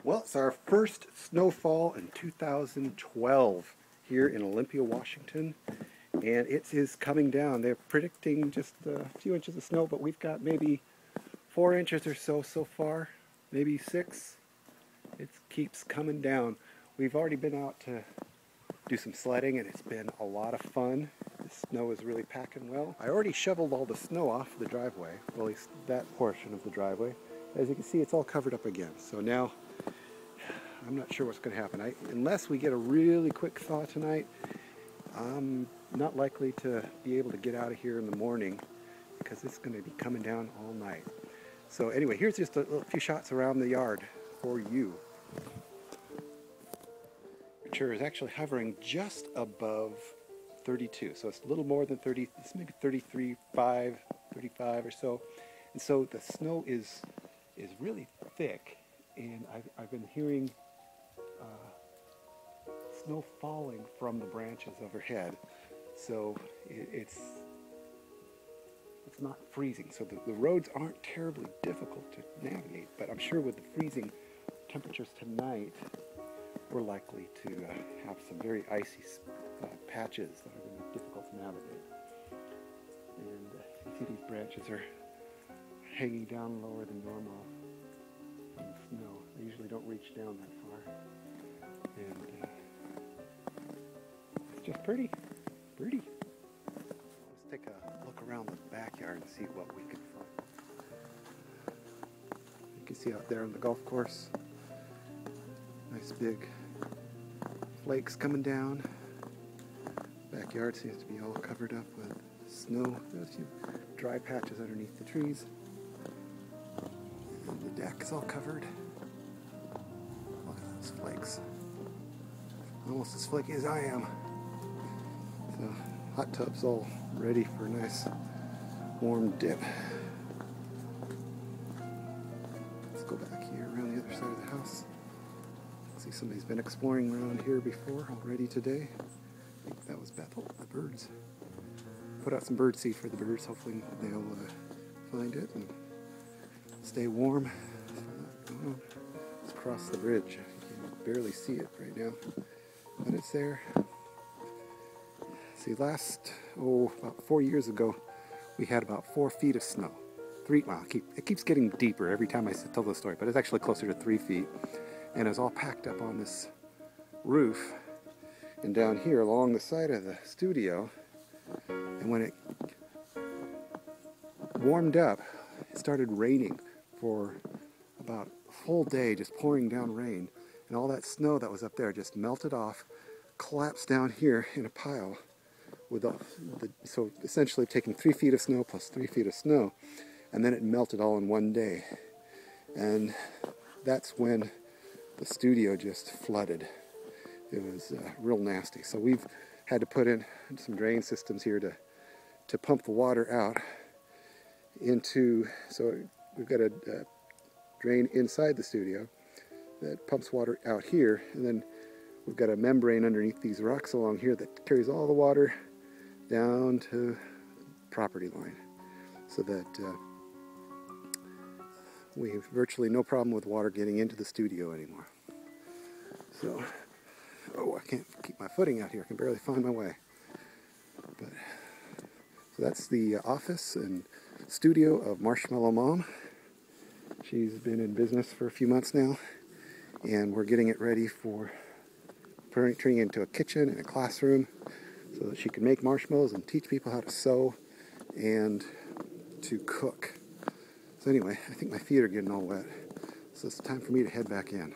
Well, it's our first snowfall in 2012 here in Olympia, Washington, and it is coming down. They're predicting just a few inches of snow, but we've got maybe 4 inches or so far, maybe 6. It keeps coming down. We've already been out to do some sledding, and it's been a lot of fun. The snow is really packing well. I already shoveled all the snow off the driveway, well, at least that portion of the driveway. As you can see, it's all covered up again. So now I'm not sure what's going to happen. Unless we get a really quick thaw tonight, I'm not likely to be able to get out of here in the morning because it's going to be coming down all night. So anyway, here's just a few shots around the yard for you. The temperature is actually hovering just above 32, so it's a little more than 30. It's maybe 33.5, 35 or so. And so the snow is really thick, and I've been hearing snow falling from the branches overhead, so it's not freezing. So the roads aren't terribly difficult to navigate, but I'm sure with the freezing temperatures tonight, we're likely to have some very icy patches that are going to be difficult to navigate. And you see these branches are hanging down lower than normal from the snow. They usually don't reach down that far. And it's just pretty. Let's take a look around the backyard and see what we can find. You can see out there on the golf course, nice big flakes coming down. Backyard seems to be all covered up with snow. There's a few dry patches underneath the trees. And the deck is all covered. Look at those flakes. Almost as flaky as I am. So, hot tub's all ready for a nice warm dip. Let's go back here around the other side of the house. See, somebody's been exploring around here before already today. I think that was Bethel, the birds. Put out some bird seed for the birds. Hopefully they'll find it and stay warm. Let's cross the bridge. You can barely see it right now, but it's there. See, about 4 years ago, we had about 4 feet of snow. It keeps getting deeper every time I tell the story, but it's actually closer to 3 feet. And it was all packed up on this roof and down here along the side of the studio. And when it warmed up, it started raining for about a full day, just pouring down rain. And all that snow that was up there just melted off, collapsed down here in a pile. So essentially taking 3 feet of snow plus 3 feet of snow, and then it melted all in one day. And that's when the studio just flooded. It was real nasty. So we've had to put in some drain systems here to pump the water out into, so we've got a drain inside the studio that pumps water out here, and then we've got a membrane underneath these rocks along here that carries all the water down to the property line, so that we have virtually no problem with water getting into the studio anymore. So, I can't keep my footing out here. I can barely find my way. But so that's the office and studio of Marshmallow Mom. She's been in business for a few months now, and we're getting it ready for turning it into a kitchen and a classroom so that she can make marshmallows and teach people how to sew and to cook. So anyway, I think my feet are getting all wet, so it's time for me to head back in.